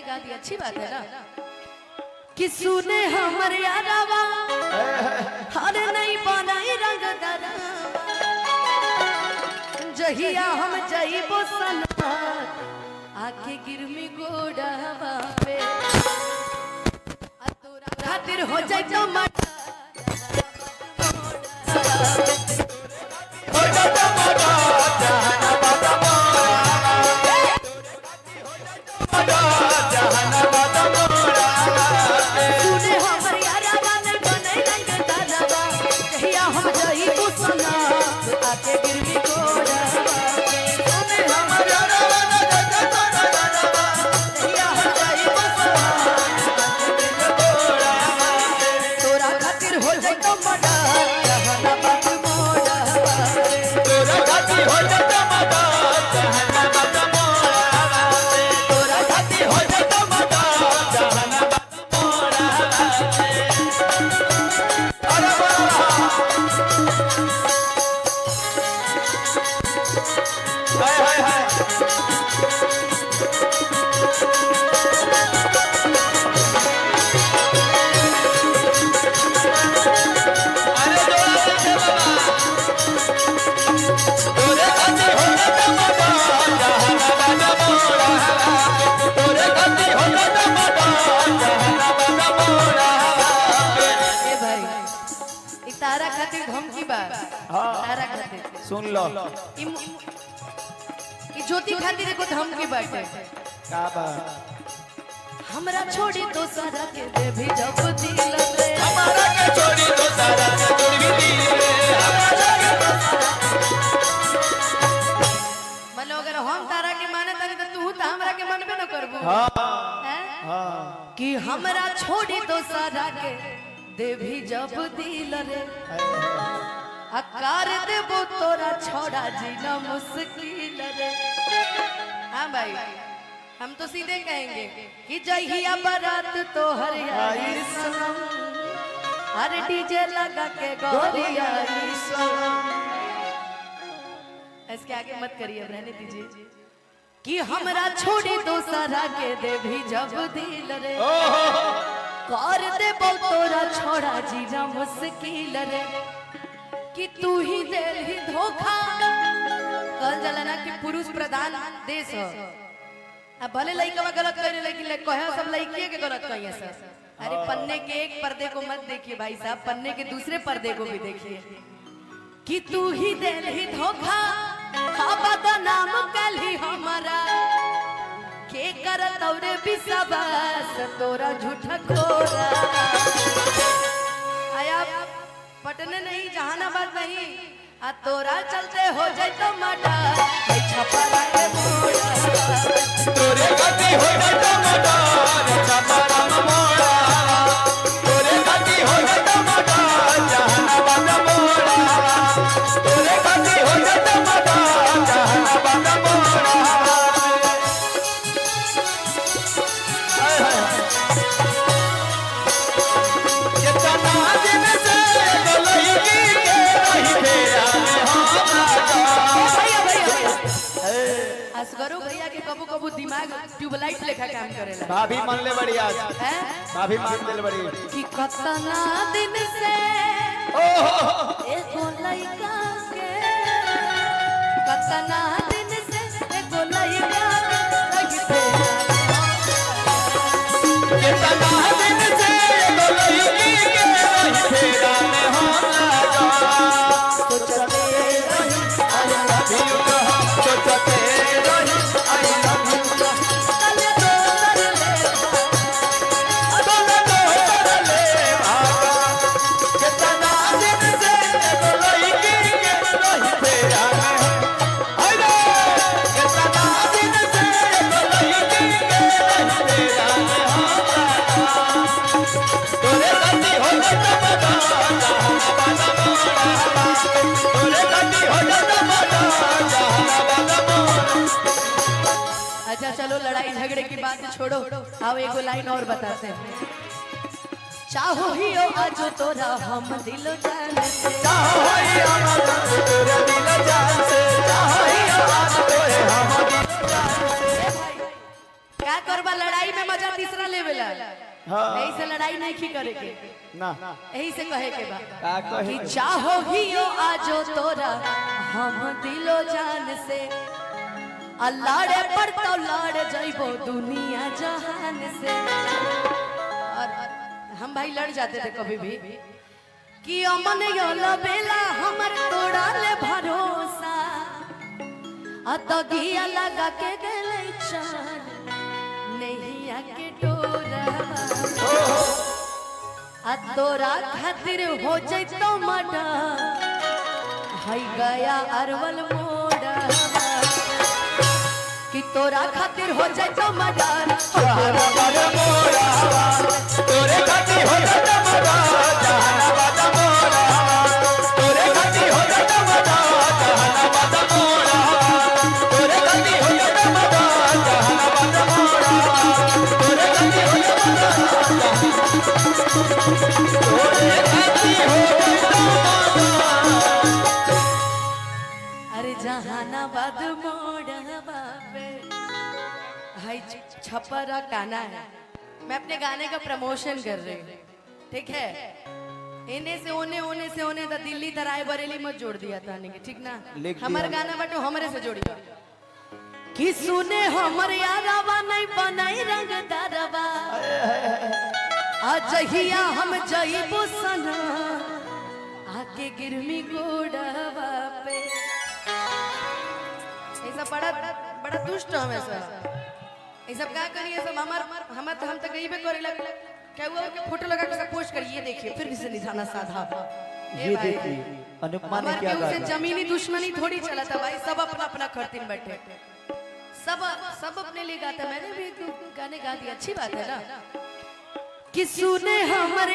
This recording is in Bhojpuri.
गा दी, अच्छी बात है ना। कि सुने हमर यारावा हर नहीं बनाई रंग दरावा, जहिया हम जाइबो सना आके गिरमी गोड़ावा पे, तोरा खातिर हो जाए तो मटा सुन लो ज्योति खातिर देखो धमकी बाटे का बा हमरा छोड़ी तो सारा के दे भी जब दिल रे, हमारा के छोड़ी तो सारा के जोड़ भी दिल रे, मतलब अगर हम तारा के माने तारे तो तू त हमरा के मानबे न करबो। हां हैं हां कि हमरा छोड़ी तो सारा के दे भी जब दिल रे, अकार देबो तोरा छोड़ा जीना मुश्किल रे। हाँ भाई हम तो सीधे कहेंगे कि जहिया बारात तो हरियाई सनम, हर डीजे लगा के गौरिया सनम। इसके आगे मत करिए, रहने दीजिए। कि हमरा छोड़ी तो सारा के दे भी जब दिल रे, कर देबो तोरा छोड़ा जीना मुश्किल रे, कि तू ही दे ही धोखा। कल जलना कि पुरुष प्रधान देश हो, अब भले लड़का गलत करे लेकिन कहे सब लड़किए के गलत कहिए सर। अरे पन्ने के एक पर्दे को मत देखिए भाई साहब, पन्ने के दूसरे पर्दे को भी देखिए। कि तू ही दे ही धोखा, खाबा नाम कल ही हमारा के करत औरे विश्वास तोरा झूठा खोरा। आया पटने नहीं जहानाबाद नहीं, आ तोरा चलते हो जाए तो मटा छपरा के मोड़ा, तोरे गति हो जाए तो मटा छपरा में मोड़ा, तोरे गति हो जाए तो मटा जहानाबाद मोड़ा, तोरे गति हो जाए तो मटा जहानाबाद मोड़ा। असगरो भैया के कबू कबू दिमाग ट्यूबलाइट लेखा काम करेला। भाभी मान ले बड़ी आज, हैं भाभी मान ले बड़ी कि कतना दिन से एको लइका के, कतना दिन से एको लइका लगते, कितना दिन से गोलई के रही फेरा में हम लगा, सोचते रही आई लव यू कहा, सोचते रही आई लव यू कहा, तले दोसर ले भागा, कितना दिन से गोलई के रही फेरा में, हाय रे कितना दिन से गोलई के रही फेरा में हम लगा, तोरे गति हो जाए तो मटा जहानाबाद मोड़ा, तोरे गति हो जाए तो मटा जहानाबाद मोड़ा। अच्छा चलो लड़ाई झगड़े की बात छोड़ो, आओ एगो लाइन और बताते हैं। चाहो ही हो आज तोरा हम दिलो जान से, चाहो ही हमारा तोरे दिल जान से, चाहो ही हमारा तोरे हम दिल जान से। का का करबा लड़ाई में मजा तीसरा लेवेला। हाँ। यही से लड़ाई नहीं की करे के, ना यही से कहे के बा का कहे कि चाहो ही हो आजो तोरा हम दिलो जान से, अल्लाड़े पर तो लड़ जाइबो दुनिया जहान से। और हम भाई लड़ जाते थे कभी भी कि अमन योला बेला हमर तोड़ा ले भरोसा, अतगिया लगा के गले चार नहीं आके डोरा, आ तोरा खातिर हो जाए तो मडा हाय गया अरवल मोड़ा, कि तोरा खातिर हो जाए तो मडा जहानाबाद मोरा तोरे खाती हो जाता मदा, जहानाबाद मोरा तोरे खाती हो जाता मदा, जहानाबाद मोरा तोरे खाती हो जाता मदा, जहानाबाद मोरा तोरे खाती हो जाता मदा, तोरे खाती हो जाता मदा। अरे जहानाबाद मोड़ा बाबे भाई छपरा गाना है, मैं अपने गाने का प्रमोशन कर रही हूँ, ठीक है। इन्हें से ओने ओने से ओने तो दिल्ली तराई बरेली मत जोड़ दिया था नहीं, ठीक ना। लिख हमारे दिया। गाना बटो हमरे से जोड़ी कि सुने हमर यारावा नहीं बनाई रंग दारवा, अजहिया हम जइबो सना आके गिरमी गोड़वा पे। ऐसा बड़ा बड़ा दुष्ट हमेशा ये सब क्या करिए सब हम तो गई पे करे लग क्या हुआ कि फोटो लगा के सब पोस्ट करिए, देखिए फिर किसी निशाना साधा ये देखिए अनुपमा ने हमारे क्या केहू से कहा, जमीनी दुश्मनी थोड़ी चला था भाई, सब अपना अपना खर्तिन बैठे, सब अपने लिए गाता। मैंने भी एक दो गाने गा दिए, अच्छी बात है ना। कि सुने हमारे